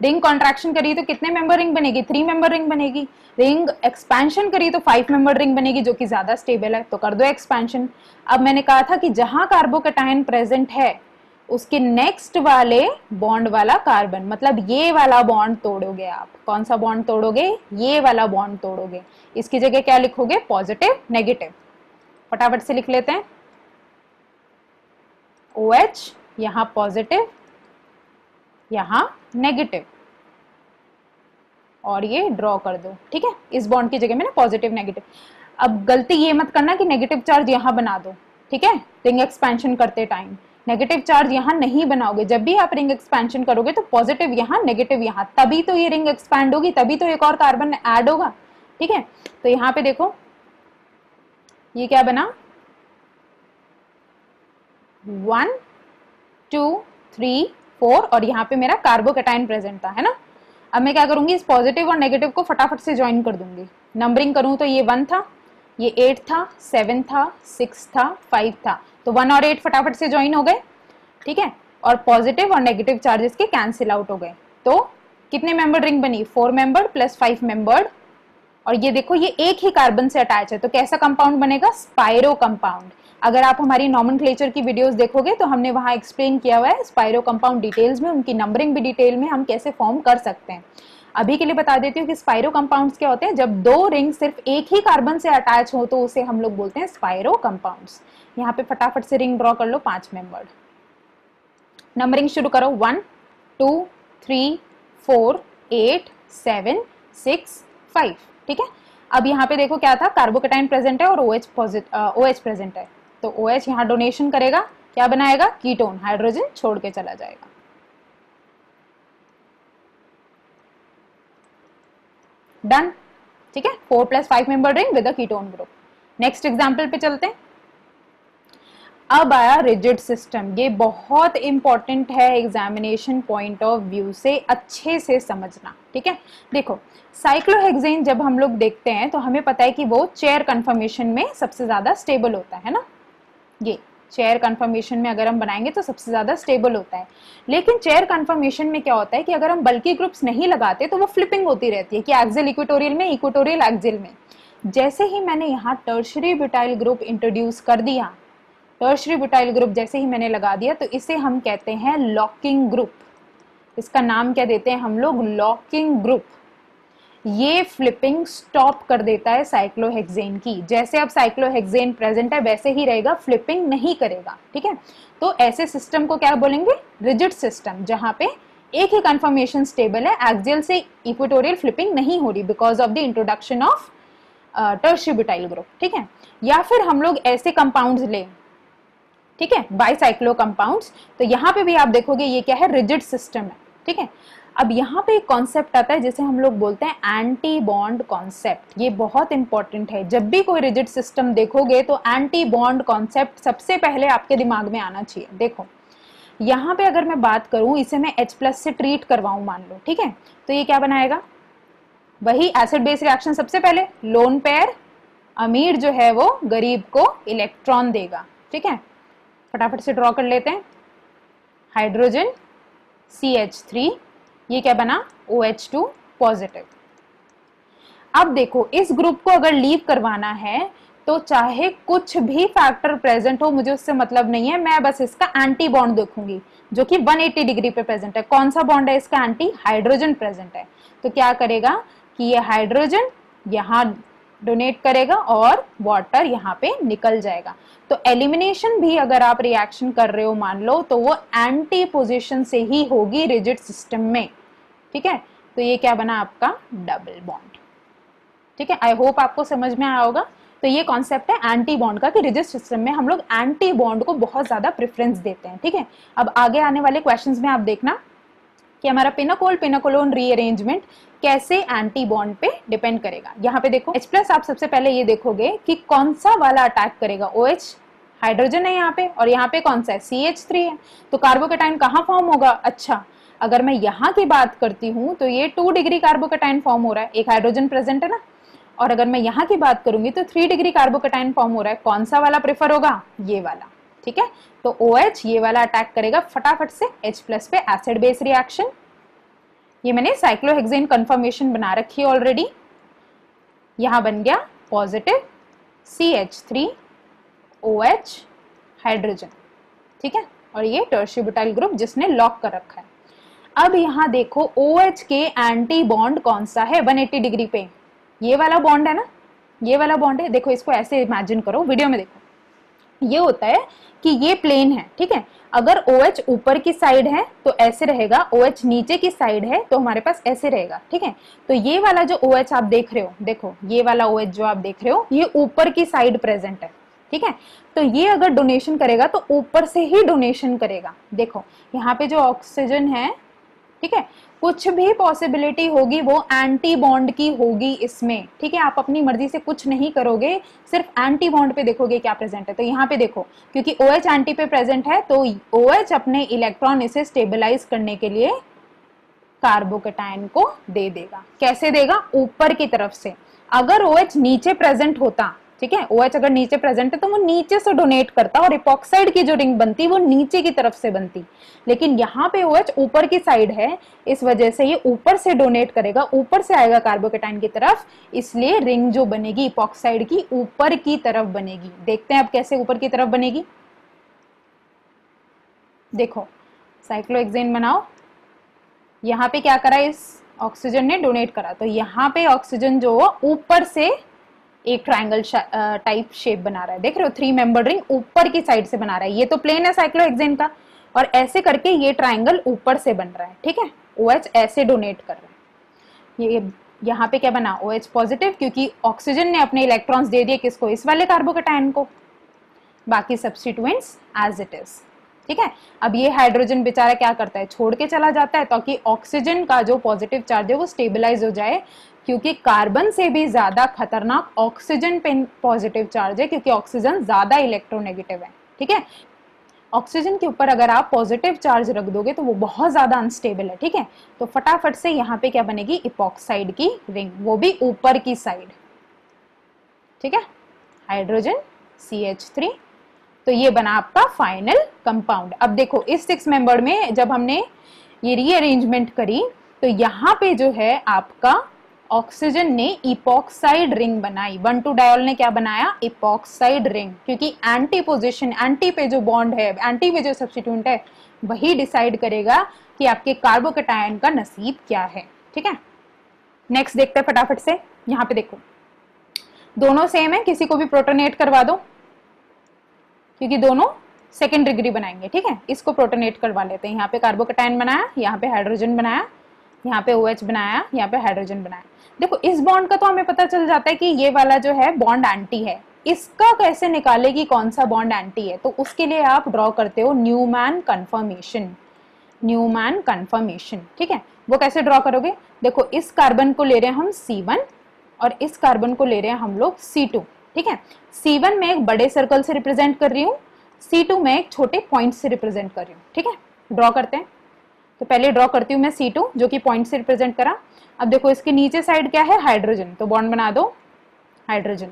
Speaker 1: रिंग कॉन्ट्रैक्शन करी तो कितने मेंबर रिंग बनेगी? 3 मेंबर रिंग बनेगी। रिंग एक्सपेंशन करी तो 5 मेंबर रिंग बनेगी, जो कि ज्यादा स्टेबल है, तो कर दो एक्सपेंशन। अब मैंने कहा था कि जहां कार्बोकेटाइन प्रेजेंट है उसके नेक्स्ट वाले बॉन्ड वाला कार्बन, मतलब ये वाला बॉन्ड तोड़ोगे आप। कौन सा बॉन्ड तोड़ोगे? ये वाला बॉन्ड तोड़ोगे। इसकी जगह क्या लिखोगे? Positive negative. फटाफट से लिख लेते हैं। OH यहां पॉजिटिव, यहां नेगेटिव, और ये ड्रॉ कर दो। ठीक है, इस बॉन्ड की जगह में ना पॉजिटिव नेगेटिव। अब गलती ये मत करना कि नेगेटिव चार्ज यहां बना दो। ठीक है, रिंग एक्सपेंशन करते टाइम नेगेटिव चार्ज यहां नहीं बनाओगे। जब भी आप रिंग एक्सपेंशन करोगे तो पॉजिटिव यहां नेगेटिव यहां, तभी तो ये रिंग एक्सपैंड होगी, तभी तो एक और कार्बन ऐड होगा। ठीक है, तो यहां पे देखो ये क्या बना? 1 2 3 4, और यहाँ पे मेरा कार्बोकेटाइन प्रेजेंट था, है ना। अब मैं क्या करूंगी? इस पॉजिटिव और नेगेटिव को फटाफट से ज्वाइन कर दूंगी। नंबरिंग करूं तो ये 1 था, ये 8 था, 7 था, 6 था, 5 था, तो 1 और 8 फटाफट से ज्वाइन हो गए। ठीक है, और पॉजिटिव और नेगेटिव चार्जेस के कैंसिल आउट हो गए। तो कितने मेंबर रिंग बनी? 4 मेंबर प्लस 5 मेंबर्ड और ये देखो ये एक ही कार्बन से अटैच है, तो कैसा कंपाउंड बनेगा? Spiro compound. अगर आप हमारी नॉमेनक्लेचर की वीडियोस देखोगे तो हमने वहां एक्सप्लेन किया हुआ है स्पाइरो कंपाउंड डिटेल्स में, उनकी नंबरिंग भी डिटेल में हम कैसे फॉर्म कर सकते हैं। अभी के लिए बता देती हूँ कि स्पाइरो कंपाउंड्स क्या होते हैं। जब दो रिंग सिर्फ एक ही कार्बन से अटैच हो तो उसे हम लोग बोलते हैं स्पाइरो कंपाउंड्स। यहाँ पे फटाफट से रिंग ड्रॉ कर लो 5 मेंबर्ड। नंबरिंग शुरू करो 1 2 3 4 8 7 6 5। ठीक है, अब यहाँ पे देखो क्या था, कार्बोकेटाइन प्रेजेंट है और OH प्रेजेंट है, तो OH यहाँ डोनेशन करेगा, क्या बनाएगा? कीटोन, हाइड्रोजन छोड़ के चला जाएगा। डन। ठीक है, 4 + 5 member ring with a ketone group. Next example पे चलते हैं। अब आया रिजिड सिस्टम। ये बहुत इंपॉर्टेंट है एग्जामिनेशन पॉइंट ऑफ व्यू से, अच्छे से समझना। ठीक है, देखो साइक्लोहेक्सेन जब हम लोग देखते हैं तो हमें पता है कि वो चेयर कन्फर्मेशन में सबसे ज्यादा स्टेबल होता है ना। ये चेयर कन्फर्मेशन में अगर हम बनाएंगे तो सबसे ज्यादा स्टेबल होता है। लेकिन चेयर कन्फर्मेशन में क्या होता है कि अगर हम बल्कि ग्रुप्स नहीं लगाते तो वो फ्लिपिंग होती रहती है कि एक्सियल इक्वेटोरियल में, इक्वेटोरियल एक्सियल में। जैसे ही मैंने यहाँ टर्शरी ब्यूटाइल ग्रुप इंट्रोड्यूस कर दिया, टर्शरी ब्यूटाइल ग्रुप जैसे ही मैंने लगा दिया, तो इसे हम कहते हैं लॉकिंग ग्रुप। इसका नाम क्या देते हैं हम लोग? Locking group. ये फ्लिपिंग स्टॉप कर देता है साइक्लोहेक्सेन की। जैसे अब साइक्लोहेक्सेन प्रेजेंट है वैसे ही रहेगा, फ्लिपिंग नहीं करेगा। ठीक है, तो ऐसे सिस्टम को क्या बोलेंगे? रिजिड सिस्टम, जहां पे एक ही कंफर्मेशन स्टेबल है, एक्सियल से इक्वेटोरियल फ्लिपिंग नहीं हो रही because of the introduction of tertiary butyl group. ठीक है, या फिर हम लोग ऐसे कंपाउंड्स लें, ठीक है, बाइसाइक्लो कंपाउंड्स, तो यहाँ पे भी आप देखोगे ये क्या है? रिजिड सिस्टम है। ठीक है, अब यहाँ पे एक कॉन्सेप्ट आता है जिसे हम लोग बोलते हैं एंटी बॉन्ड कॉन्सेप्ट। ये बहुत इंपॉर्टेंट है। जब भी कोई रिजिड सिस्टम देखोगे तो एंटी बॉन्ड कॉन्सेप्ट सबसे पहले आपके दिमाग में आना चाहिए। देखो यहाँ पे अगर मैं बात करूं, इसे मैं H+ से ट्रीट करवाऊं मान लो, ठीक है, तो ये क्या बनाएगा? वही एसिड बेस रिएक्शन। सबसे पहले लोन पेयर, अमीर जो है वो गरीब को इलेक्ट्रॉन देगा। ठीक है, फटाफट से ड्रॉ कर लेते हैं। हाइड्रोजन CH3, ये क्या बना? OH2 positive. अब देखो इस ग्रुप को अगर लीव करवाना है तो चाहे कुछ भी फैक्टर प्रेजेंट हो, मुझे उससे मतलब नहीं है, मैं बस इसका एंटी बॉन्ड देखूंगी जो कि 180 डिग्री पे प्रेजेंट है। कौन सा बॉन्ड है इसका? एंटी, हाइड्रोजन प्रेजेंट है। तो क्या करेगा कि ये हाइड्रोजन यहाँ डोनेट करेगा और वाटर यहाँ पे निकल जाएगा। तो एलिमिनेशन भी अगर आप रिएक्शन कर रहे हो मान लो, तो वो एंटी पोजीशन से ही होगी रिजिड सिस्टम में। ठीक है, तो ये क्या बना आपका? Double bond. ठीक है, आई होप आपको समझ में आया होगा। तो ये कॉन्सेप्ट है एंटी बॉन्ड का कि रिजिड सिस्टम में हम लोग एंटी बॉन्ड को बहुत ज्यादा प्रेफरेंस देते हैं। ठीक है, अब आगे आने वाले क्वेश्चंस में आप देखना कि हमारा पिनाकोलोन रीअरेंजमेंट कैसे एंटी बॉन्ड पे डिपेंड करेगा। यहाँ पे देखो H+ आप सबसे पहले ये देखोगे कि कौन सा वाला अटैक करेगा? OH, हाइड्रोजन है यहाँ पे, और यहाँ पे कौन सा है? CH3 है। तो कार्बोकेटाइन कहाँ फॉर्म होगा? अच्छा, अगर मैं यहाँ की बात करती हूँ तो ये 2 डिग्री कार्बोकेटाइन फॉर्म हो रहा है, एक हाइड्रोजन प्रेजेंट है ना। और अगर मैं यहाँ की बात करूंगी तो 3 डिग्री कार्बोकेटाइन फॉर्म हो रहा है। कौन सा वाला प्रेफर होगा? ये वाला। ठीक है, तो OH ये वाला अटैक करेगा फटाफट से H+ पे, एसिड बेस रिएक्शन। ये मैंने साइक्लोहेक्सेन कन्फर्मेशन बना रखी है ऑलरेडी। यहां बन गया पॉजिटिव CH3 OH हाइड्रोजन। ठीक है, और ये टर्शियरी ब्यूटाइल ग्रुप जिसने लॉक कर रखा है। अब यहां देखो OH के एंटी बॉन्ड कौन सा है 180 डिग्री पे? ये वाला बॉन्ड है ना, ये वाला बॉन्ड है। देखो इसको ऐसे इमेजिन करो, वीडियो में देखो। ये होता है कि ये प्लेन है, ठीक है, अगर OH ऊपर की साइड है तो ऐसे रहेगा, OH नीचे की साइड है तो हमारे पास ऐसे रहेगा। ठीक है, तो ये वाला जो OH आप देख रहे हो, देखो ये वाला OH जो आप देख रहे हो, ये ऊपर की साइड प्रेजेंट है। ठीक है, तो ये अगर डोनेशन करेगा तो ऊपर से ही डोनेशन करेगा। देखो यहाँ पे जो ऑक्सीजन है, ठीक है, कुछ भी पॉसिबिलिटी होगी वो एंटी बॉन्ड की होगी इसमें। ठीक है, आप अपनी मर्जी से कुछ नहीं करोगे, सिर्फ एंटी बॉन्ड पे देखोगे क्या प्रेजेंट है। तो यहाँ पे देखो, क्योंकि OH एंटी पे प्रेजेंट है तो OH अपने इलेक्ट्रॉन इसे स्टेबलाइज करने के लिए कार्बोकेटाइन को दे देगा। कैसे देगा? ऊपर की तरफ से। अगर OH नीचे प्रेजेंट होता ठीक है। OH अगर नीचे प्रेजेंट है तो वो नीचे से डोनेट करता, और इपॉक्साइड की जो रिंग बनती वो नीचे की तरफ से बनती, लेकिन यहाँ पे OH ऊपर की साइड है, इस वजह से ये ऊपर से डोनेट करेगा, ऊपर से आएगा कार्बोकेटाइन की तरफ, इसलिए रिंग जो बनेगी इपॉक्साइड की ऊपर की तरफ बनेगी। देखते हैं अब कैसे ऊपर की तरफ बनेगी। देखो साइक्लोहेक्सेन बनाओ, यहाँ पे क्या करा, इस ऑक्सीजन ने डोनेट करा, तो यहाँ पे ऑक्सीजन जो ऊपर से एक ट्रायंगल टाइप शेप बना रहा है, देख रहे हो, 3 मेंबर्ड रिंग ऊपर की साइड से बना रहा है। ये तो प्लेन है साइक्लोहेक्सेन का, और ऐसे करके ये ट्रायंगल ऊपर से बन रहा है, ठीक है। OH ऐसे डोनेट कर रहा है। ये यहाँ पे क्या बना, OH पॉजिटिव, क्योंकि ऑक्सीजन ने अपने इलेक्ट्रॉन्स दे दिए किसको, इस वाले कार्बोकेटाइन को, बाकी सब्स्टिट्यूएंट्स एज इट इज, ठीक है। अब ये हाइड्रोजन बेचारा क्या करता है, छोड़ के चला जाता है, ताकि ऑक्सीजन का जो पॉजिटिव चार्ज है वो स्टेबलाइज हो जाए, क्योंकि कार्बन से भी ज्यादा खतरनाक ऑक्सीजन पे पॉजिटिव चार्ज है, क्योंकि ऑक्सीजन ज्यादा इलेक्ट्रोनेगेटिव है, ठीक है। ऑक्सीजन के ऊपर अगर आप पॉजिटिव चार्ज रख दोगे तो वो बहुत ज्यादा अनस्टेबल है, ठीक है। तो फटाफट से यहाँ पे क्या बनेगी, इपॉक्साइड की रिंग, वो भी ऊपर की साइड, ठीक है, हाइड्रोजन CH3। तो ये बना आपका फाइनल कंपाउंड। अब देखो इस 6 मेंबर में जब हमने ये रीअरेंजमेंट करी, तो यहाँ पे जो है आपका ऑक्सीजन ने इपॉक्साइड रिंग बनाई, 1,2 डायोल ने क्या बनाया, इपॉक्साइड रिंग, क्योंकि एंटी पोजीशन, एंटी पे जो बॉन्ड है, एंटी पे जो सब्स्टिट्यूएंट है, वही डिसाइड करेगा कि आपके कार्बोकेटायन का नसीब क्या है, ठीक है। नेक्स्ट देखते हैं फटाफट से। यहाँ पे देखो दोनों सेम है, किसी को भी प्रोटोनेट करवा दो, क्योंकि दोनों सेकेंड डिग्री बनाएंगे, ठीक है। इसको प्रोटोनेट करवा लेते हैं। यहाँ पे कार्बोकेटाइन बनाया, यहाँ पे हाइड्रोजन बनाया, यहाँ पे OH बनाया, यहाँ पे हाइड्रोजन बनाया। देखो इस बॉन्ड का तो हमें पता चल जाता है कि ये वाला जो है बॉन्ड एंटी है। इसका कैसे निकाले कि कौन सा बॉन्ड एंटी है, तो उसके लिए आप ड्रॉ करते हो न्यूमैन कन्फर्मेशन, न्यूमैन कन्फर्मेशन, ठीक है। वो कैसे ड्रॉ करोगे, देखो इस कार्बन को ले रहे हैं हम C1 और इस कार्बन को ले रहे हैं हम लोग C2, ठीक है। C1 में एक बड़े सर्कल से रिप्रेजेंट कर रही हूँ, C2 में एक छोटे पॉइंट से रिप्रेजेंट कर रही हूँ, ठीक है। ड्रॉ करते हैं, तो पहले ड्रॉ करती हूँ मैं C2 जो कि पॉइंट से रिप्रेजेंट करा। अब देखो इसके नीचे साइड क्या है, हाइड्रोजन, तो बॉन्ड बना दो हाइड्रोजन।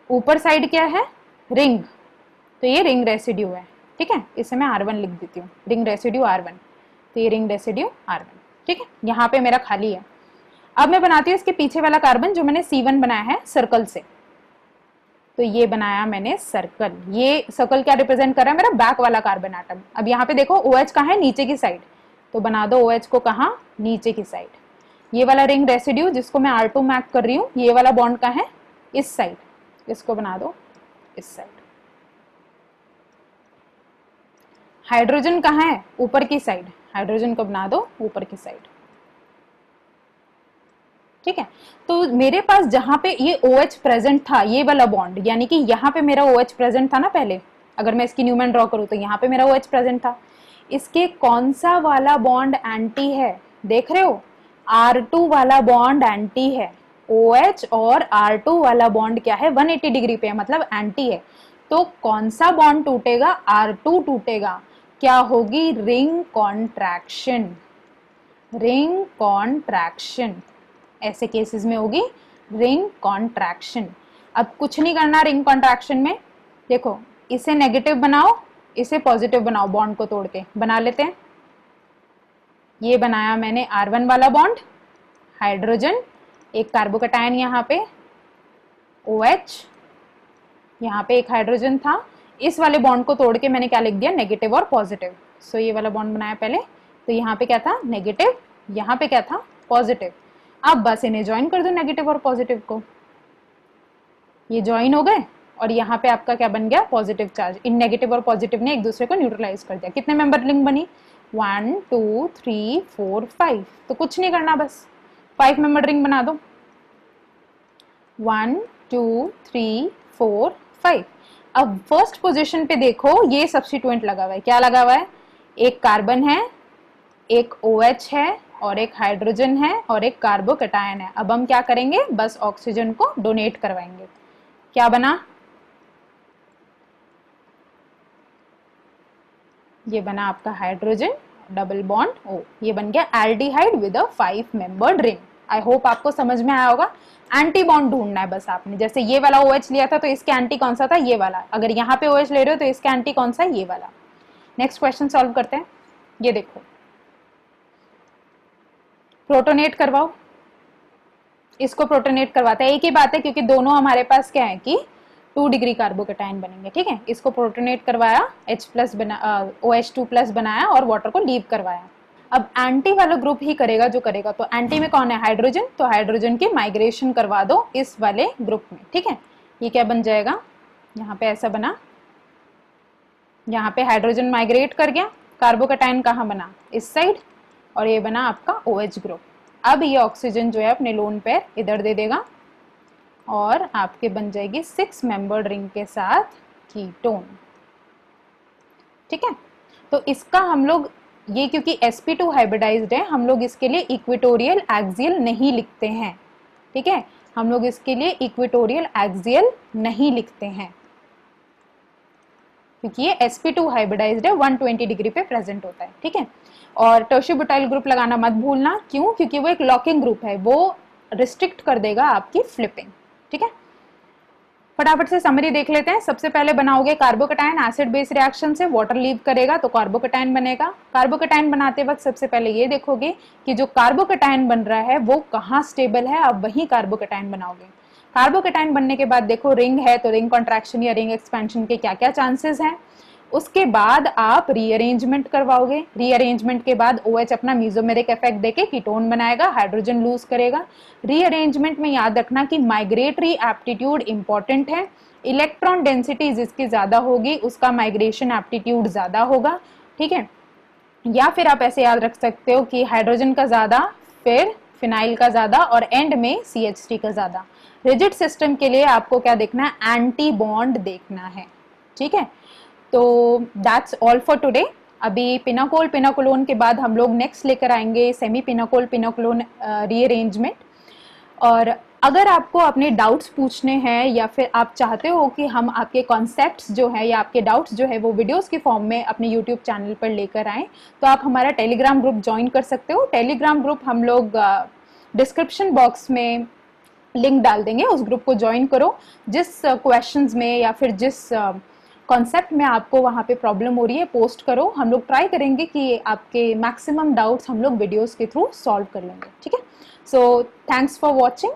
Speaker 1: ऊपर साइड क्या है, रिंग, तो ये रिंग रेसिड्यू है, ठीक है। इसे मैं R1 लिख देती हूँ, रिंग रेसिड्यू R1, तो ये रिंग रेसिड्यू R1, ठीक है। यहाँ पे मेरा खाली है। अब मैं बनाती हूँ इसके पीछे वाला कार्बन जो मैंने C1 बनाया है सर्कल से, तो ये बनाया मैंने सर्कल। ये सर्कल क्या रिप्रेजेंट कर रहा है, मेरा बैक वाला कार्बन एटम। अब यहाँ पे देखो OH कहाँ है, नीचे की साइड, तो बना दो OH को कहाँ, नीचे की साइड। ये वाला रिंग रेसिड्यू जिसको मैं R2 मैक कर रही हूँ, ये वाला बॉन्ड कहाँ है, इस साइड, इसको बना दो इस साइड। हाइड्रोजन कहाँ है, ऊपर की साइड, हाइड्रोजन को बना दो ऊपर की साइड, ठीक है। तो मेरे पास जहां पे ये OH प्रेजेंट था, ये वाला बॉन्ड, यानी कि यहाँ पे मेरा OH प्रेजेंट था ना पहले, अगर मैं इसकी न्यूमैन ड्रॉ करूँ तो यहाँ पे मेरा OH प्रेजेंट था। इसके कौन सा वाला बॉन्ड एंटी है, देख रहे हो, R2 वाला बॉन्ड एंटी है। OH और R2 वाला बॉन्ड क्या है, 180 डिग्री पे है, मतलब एंटी है। तो कौन सा बॉन्ड टूटेगा, R2 टूटेगा, क्या होगी, रिंग कॉन्ट्रैक्शन, रिंग कॉन्ट्रैक्शन, ऐसे केसेस में होगी रिंग कॉन्ट्रैक्शन। अब कुछ नहीं करना रिंग कॉन्ट्रैक्शन में, देखो इसे नेगेटिव बनाओ, इसे पॉजिटिव बनाओ, बॉन्ड को तोड़ के बना लेते हैं। ये बनाया मैंने R1 वाला बॉन्ड, हाइड्रोजन, एक कार्बोकेटायन यहाँ पे OH, यहाँ पे एक हाइड्रोजन था। इस वाले बॉन्ड को तोड़ के मैंने क्या लिख दिया, नेगेटिव और पॉजिटिव। सो ये वाला बॉन्ड बनाया पहले, तो यहाँ पे क्या था, नेगेटिव, यहाँ पे क्या था, पॉजिटिव। अब बस इन्हें ज्वाइन कर दो नेगेटिव और पॉजिटिव को, ये ज्वाइन हो गए और यहाँ पे आपका क्या बन गया, पॉजिटिव चार्ज। इन नेगेटिव और पॉजिटिव ने एक दूसरे को न्यूट्रलाइज कर दिया। कितने मेंबर रिंग बनी, 1 2 3 4 5, तो कुछ नहीं करना, बस 5 मेंबर रिंग बना दो, 1 2 3 4 5। अब फर्स्ट पोजीशन पे देखो ये सब्स्टिट्यूएंट लगा हुआ है, क्या लगा हुआ है, एक कार्बन है, एक OH है और एक हाइड्रोजन है और एक कार्बोकेटायन है। अब हम क्या करेंगे, बस ऑक्सीजन को डोनेट करवाएंगे। क्या बना, ये बना आपका हाइड्रोजन, डबल बॉन्ड O, ये बन गया aldehyde with a 5 membered ring. I hope आपको समझ में आया होगा। एंटी बॉन्ड ढूंढना है बस आपने, जैसे ये वाला OH लिया था तो इसके एंटी कौन सा था, ये वाला। अगर यहाँ पे OH ले रहे हो तो इसके एंटी कौन सा है, ये वाला। नेक्स्ट क्वेश्चन सॉल्व करते हैं। ये देखो, प्रोटोनेट करवाओ, इसको प्रोटोनेट करवाते हैं। एक ही बात है क्योंकि दोनों हमारे पास क्या है कि 2 डिग्री कार्बोकेटाइन बनेंगे, ठीक है। इसको प्रोटोनेट करवाया, H+ बना, OH2+ बनाया और वाटर को लीव करवाया। अब एंटी वाला ग्रुप ही करेगा जो करेगा, तो एंटी में कौन है, हाइड्रोजन, तो हाइड्रोजन की माइग्रेशन करवा दो इस वाले ग्रुप में, ठीक है। ये क्या बन जाएगा, यहाँ पे ऐसा बना, यहाँ पे हाइड्रोजन माइग्रेट कर गया, कार्बोकेटाइन कहाँ बना, इस साइड, और ये बना आपका OH ग्रुप। अब ये ऑक्सीजन जो है अपने लोन पेयर इधर दे देगा और आपके बन जाएगी 6 मेंबर्ड रिंग के साथ कीटोन, ठीक है। तो इसका हम लोग ये क्योंकि sp2 हाइब्रिडाइज्ड है, हम लोग इसके लिए इक्वेटोरियल एक्सियल नहीं लिखते हैं, ठीक है। हम लोग इसके लिए इक्वेटोरियल एक्सियल नहीं लिखते हैं क्योंकि ये sp2 हाइब्रिडाइज्ड है, 120 डिग्री पे प्रेजेंट होता है, ठीक है। और टर्शियो बुटाइल ग्रुप लगाना मत भूलना, क्यों, क्योंकि वो एक लॉकिंग ग्रुप है, वो रिस्ट्रिक्ट कर देगा आपकी फ्लिपिंग, ठीक है। फटाफट से समरी देख लेते हैं। सबसे पहले बनाओगे कार्बोकेटाइन, एसिड बेस रिएक्शन से वाटर लीव करेगा तो कार्बोकेटाइन बनेगा। कार्बोकेटाइन बनाते वक्त सबसे पहले ये देखोगे कि जो कार्बोकेटाइन बन रहा है वो कहाँ स्टेबल है, अब वही कार्बोकेटाइन बनाओगे। कार्बोकेटाइन बनने के बाद देखो रिंग है तो रिंग कॉन्ट्रैक्शन या रिंग एक्सपेंशन के क्या क्या चांसेस हैं। उसके बाद आप रीअरेंजमेंट करवाओगे। रीअरेंजमेंट के बाद OH अपना मीजोमेरिक इफेक्ट देके कीटोन बनाएगा, हाइड्रोजन लूज करेगा। रीअरेंजमेंट में याद रखना कि माइग्रेटरी एप्टीट्यूड इंपॉर्टेंट है, इलेक्ट्रॉन डेंसिटी जिसकी ज्यादा होगी उसका माइग्रेशन एप्टीट्यूड ज्यादा होगा, ठीक है। या फिर आप ऐसे याद रख सकते हो कि हाइड्रोजन का ज्यादा, फिर फिनाइल का ज्यादा और एंड में CH3 का ज्यादा। रिजिड सिस्टम के लिए आपको क्या देखना है, एंटी बॉन्ड देखना है, ठीक है। तो दैट्स ऑल फॉर टुडे। अभी पिनाकोल पिनाकोलोन के बाद हम लोग नेक्स्ट लेकर आएंगे सेमी पिनाकोल पिनाकोलोन रीअरेंजमेंट। और अगर आपको अपने डाउट्स पूछने हैं या फिर आप चाहते हो कि हम आपके कॉन्सेप्ट्स जो है या आपके डाउट्स जो है वो वीडियोस के फॉर्म में अपने यूट्यूब चैनल पर लेकर आएँ, तो आप हमारा टेलीग्राम ग्रुप ज्वाइन कर सकते हो। टेलीग्राम ग्रुप हम लोग डिस्क्रिप्शन बॉक्स में लिंक डाल देंगे, उस ग्रुप को ज्वाइन करो। जिस क्वेश्चंस में या फिर जिस कॉन्सेप्ट में आपको वहाँ पे प्रॉब्लम हो रही है पोस्ट करो, हम लोग ट्राई करेंगे कि आपके मैक्सिमम डाउट्स हम लोग वीडियोस के थ्रू सॉल्व कर लेंगे, ठीक है। So thanks for watching.